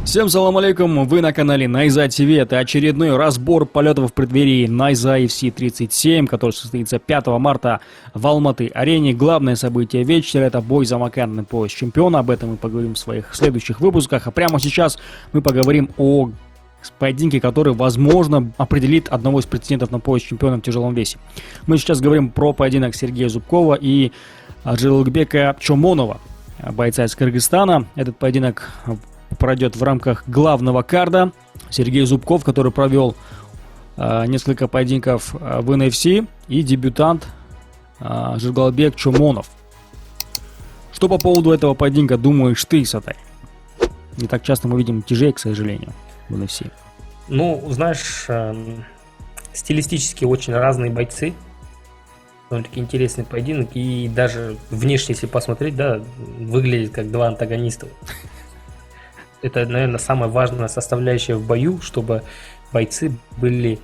Всем салам алейкум, вы на канале Найза ТВ. Это очередной разбор полетов в преддверии Найза FC 37, который состоится 5 марта в Алматы-арене. Главное событие вечера — это бой за вакантный пояс чемпиона. Об этом мы поговорим в своих следующих выпусках. А прямо сейчас мы поговорим о поединке, который, возможно, определит одного из претендентов на пояс чемпиона в тяжелом весе. Мы сейчас говорим про поединок Сергея Зубкова и Джилыкбека Чомонова, бойца из Кыргызстана. Этот поединок пройдет в рамках главного карда. Сергей Зубков, который провел несколько поединков в NFC, и дебютант Джилыкбек Чомонов. Что по поводу этого поединка думаешь ты, Сатай? Не так часто мы видим тяжей, к сожалению, в NFC. Ну, знаешь, стилистически очень разные бойцы. Довольно-таки интересный поединок. И даже внешне, если посмотреть, да, выглядит как два антагониста. Это, наверное, самая важная составляющая в бою, чтобы бойцы были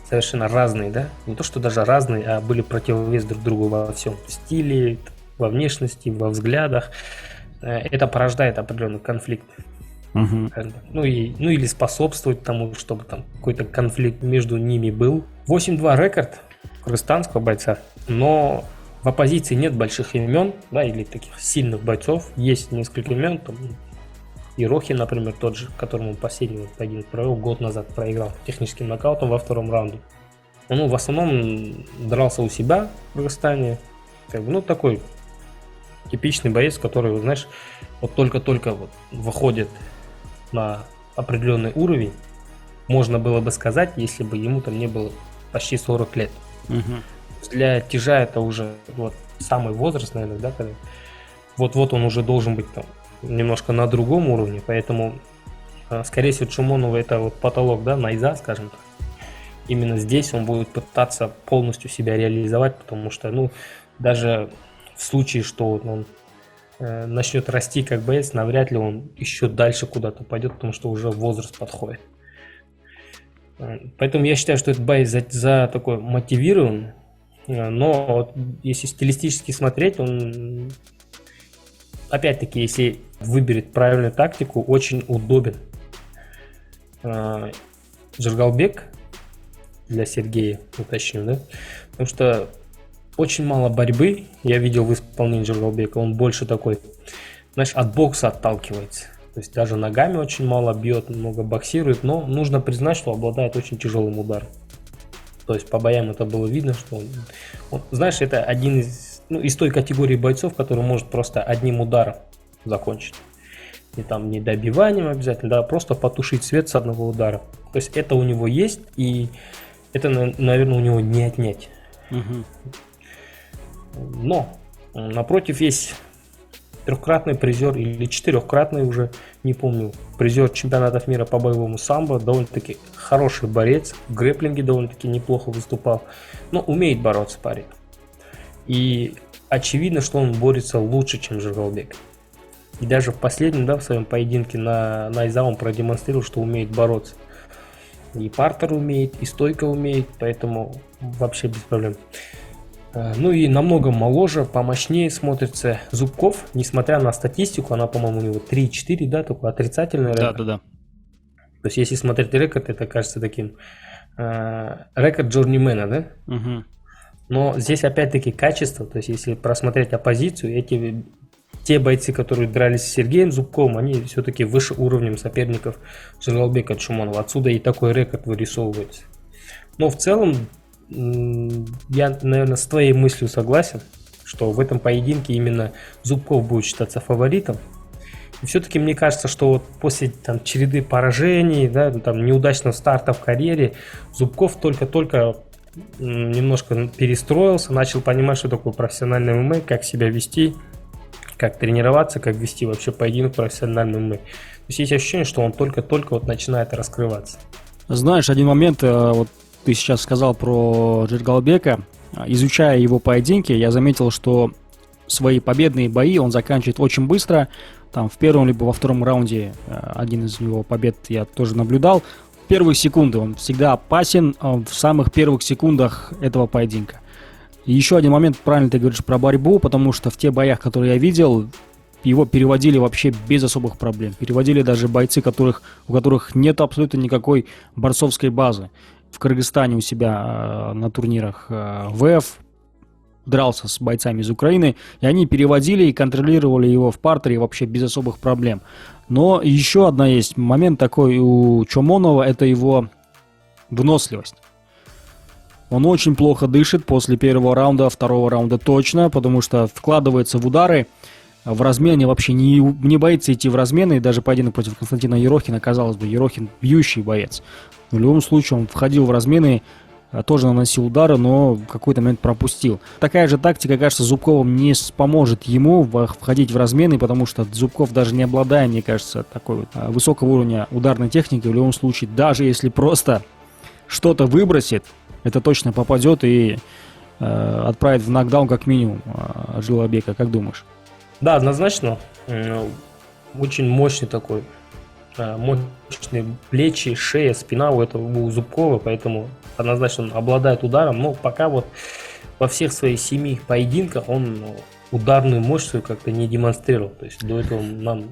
совершенно разные, да? Не то, что даже разные, а были противовес друг другу во всем. В стиле, во внешности, во взглядах. Это порождает определенный конфликт. Ну или способствовать тому, чтобы там какой-то конфликт между ними был. 8-2 рекорд кыргызстанского бойца, но в оппозиции нет больших имен, да, или таких сильных бойцов. Есть несколько имен, там, Ирохи, например, тот же, которому он последний поединок провел, год назад проиграл техническим нокаутом во втором раунде. Он в основном дрался у себя в Кыргызстане. Такой типичный боец, который, знаешь, вот только-только вот выходит на определенный уровень, можно было бы сказать, если бы ему там не было почти 40 лет. Для тяжа это уже вот самый возраст, наверное, да, когда вот он уже должен быть там немножко на другом уровне, поэтому, скорее всего, Чомонова это вот потолок, да, Найза, скажем так. Именно здесь он будет пытаться полностью себя реализовать, потому что, даже в случае, что он начнет расти как боец, навряд ли он еще дальше куда-то пойдет, потому что уже возраст подходит. Поэтому я считаю, что этот боец за такой мотивирован, но вот если стилистически смотреть, он, опять-таки, если выберет правильную тактику, очень удобен. Джилыкбек для Сергея, уточню, да? Потому что очень мало борьбы я видел в исполнении Джилыкбека. Он больше такой, знаешь, от бокса отталкивается. То есть даже ногами очень мало бьет, много боксирует, но нужно признать, что обладает очень тяжелым ударом. То есть по боям это было видно, что он знаешь, это один из той категории бойцов, который может просто одним ударом закончить. Не добиванием обязательно, да, просто потушить свет с одного удара. То есть это у него есть, и это, наверное, у него не отнять. Но напротив есть трехкратный призер или четырехкратный, уже не помню, призер чемпионатов мира по боевому самбо, довольно-таки хороший борец, в грэпплинге довольно-таки неплохо выступал, но умеет бороться парень. И очевидно, что он борется лучше, чем Джилыкбек. И даже в последнем, да, в своем поединке на Найза он продемонстрировал, что умеет бороться. И партер умеет, и стойка умеет, поэтому вообще без проблем. И намного моложе, помощнее смотрится Зубков, несмотря на статистику, она, по-моему, у него 3-4, да, такой отрицательный рекорд. Да. То есть, если смотреть рекорд, это кажется таким рекорд джорнимена, да? Но здесь, опять-таки, качество, то есть, если просмотреть оппозицию, те бойцы, которые дрались с Сергеем Зубковым, они все-таки выше уровнем соперников Джилыкбека Чомонова. Отсюда и такой рекорд вырисовывается. Но в целом, я, наверное, с твоей мыслью согласен, что в этом поединке именно Зубков будет считаться фаворитом. И все-таки мне кажется, что вот после череды поражений, да, неудачного старта в карьере, Зубков только-только немножко перестроился, начал понимать, что такое профессиональный ММА, как себя вести, как тренироваться, как вести вообще поединок профессиональный ММА. То есть ощущение, что он только-только начинает раскрываться. Знаешь, один момент, вот ты сейчас сказал про Джилыкбека. Изучая его поединки, я заметил, что свои победные бои он заканчивает очень быстро. Там в первом либо во втором раунде один из его побед я тоже наблюдал. Первые секунды он всегда опасен в самых первых секундах этого поединка. И еще один момент, правильно ты говоришь про борьбу, потому что в тех боях, которые я видел, его переводили вообще без особых проблем. Переводили даже бойцы, у которых нет абсолютно никакой борцовской базы. В Кыргызстане у себя на турнирах ВФ дрался с бойцами из Украины, и они переводили и контролировали его в партере вообще без особых проблем. Но еще одна есть момент такой у Чомонова, это его выносливость. Он очень плохо дышит после первого раунда, второго раунда точно, потому что вкладывается в удары, в размене вообще не боится идти в размены, и даже поединок против Константина Ерохина, казалось бы, Ерохин бьющий боец. В любом случае он входил в размены, тоже наносил удары, но в какой-то момент пропустил. Такая же тактика, кажется, Зубковым не поможет ему входить в размены, потому что Зубков, даже не обладая, мне кажется, такой вот высокого уровня ударной техники, в любом случае, даже если просто что-то выбросит, это точно попадет и отправит в нокдаун как минимум Аджилбека. Как думаешь? Да, однозначно. Очень мощный такой. Мощные плечи, шея, спина у Зубкова, поэтому однозначно он обладает ударом, но пока вот во всех своих 7 поединках он ударную мощь свою как-то не демонстрировал. То есть до этого нам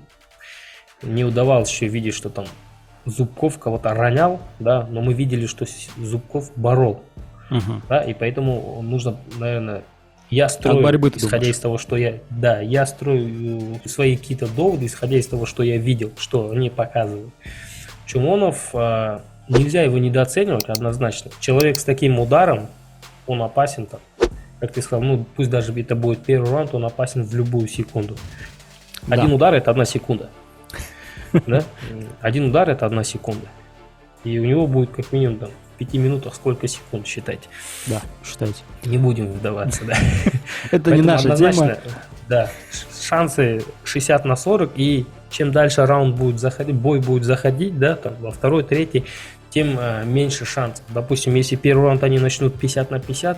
не удавалось еще видеть, что там Зубков кого-то ронял, да, но мы видели, что Зубков борол. Да, и поэтому нужно, наверное, я строю, исходя из того, что я строю свои какие-то доводы, исходя из того, что я видел, что они показывают. Чумонов, нельзя его недооценивать однозначно. Человек с таким ударом, он опасен там. Как ты сказал, ну пусть даже это будет первый раунд, он опасен в любую секунду. Один удар — это 1 секунда. Да? Один удар — это 1 секунда. И у него будет как минимум там, в 5 минутах сколько секунд, считайте. Да, считайте. Не будем вдаваться, да. Это не наша тема. Да, шансы 60/40, и чем дальше раунд будет заходить, бой будет заходить, да, там, во второй, третий, тем меньше шансов. Допустим, если первый раунд они начнут 50/50,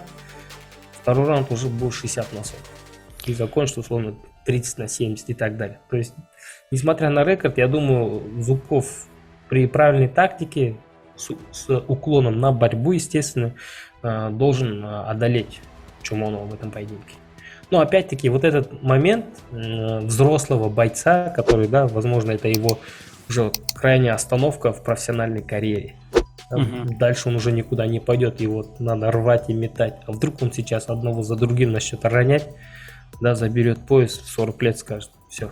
второй раунд уже будет 60/40. И закончится, условно, 30/70 и так далее. То есть, несмотря на рекорд, я думаю, Зубков при правильной тактике, с уклоном на борьбу, естественно, должен одолеть Чумонова в этом поединке. Но опять-таки вот этот момент взрослого бойца, который, да, возможно, это его уже крайняя остановка в профессиональной карьере. Дальше он уже никуда не пойдет, его надо рвать и метать. А вдруг он сейчас одного за другим начнет ронять, да, заберет пояс, в 40 лет скажет: все,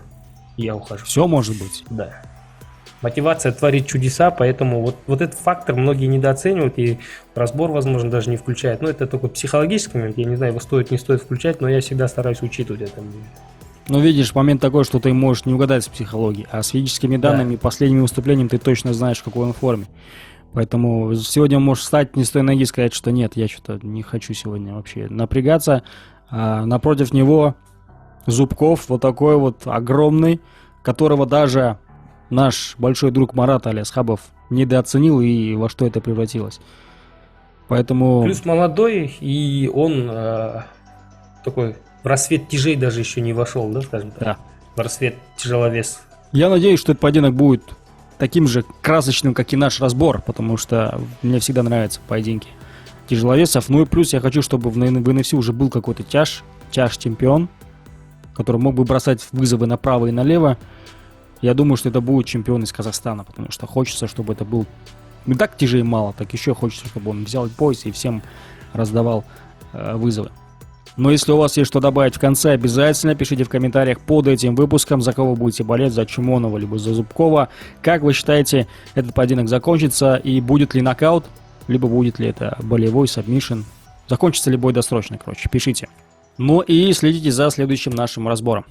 я ухожу. Все может быть. Да. Мотивация творит чудеса, поэтому вот этот фактор многие недооценивают, и разбор, возможно, даже не включает. Но это только психологический момент, я не знаю, его стоит, не стоит включать, но я всегда стараюсь учитывать это. Ну, видишь, момент такой, что ты можешь не угадать с психологией, а с физическими данными, последними выступлениями ты точно знаешь, в какой он форме. Поэтому сегодня можешь встать не с той ноги и сказать, что нет, я что-то не хочу сегодня вообще напрягаться. А напротив него Зубков, вот такой вот огромный, которого даже наш большой друг Марат Алиасхабов недооценил, и во что это превратилось. Поэтому... Плюс молодой, и он такой в рассвет тяжей даже еще не вошел, да, скажем так? Да. В рассвет тяжеловес. Я надеюсь, что этот поединок будет таким же красочным, как и наш разбор, потому что мне всегда нравятся поединки тяжеловесов. Ну и плюс я хочу, чтобы в НФС уже был какой-то тяж-чемпион, который мог бы бросать вызовы направо и налево. Я думаю, что это будет чемпион из Казахстана, потому что хочется, чтобы это был не так тяжей мало, так еще хочется, чтобы он взял пояс и всем раздавал вызовы. Но если у вас есть что добавить в конце, обязательно пишите в комментариях под этим выпуском, за кого будете болеть, за Чумонова либо за Зубкова. Как вы считаете, этот поединок закончится, и будет ли нокаут, либо будет ли это болевой сабмишн, закончится ли бой досрочно, короче, пишите. Ну и следите за следующим нашим разбором.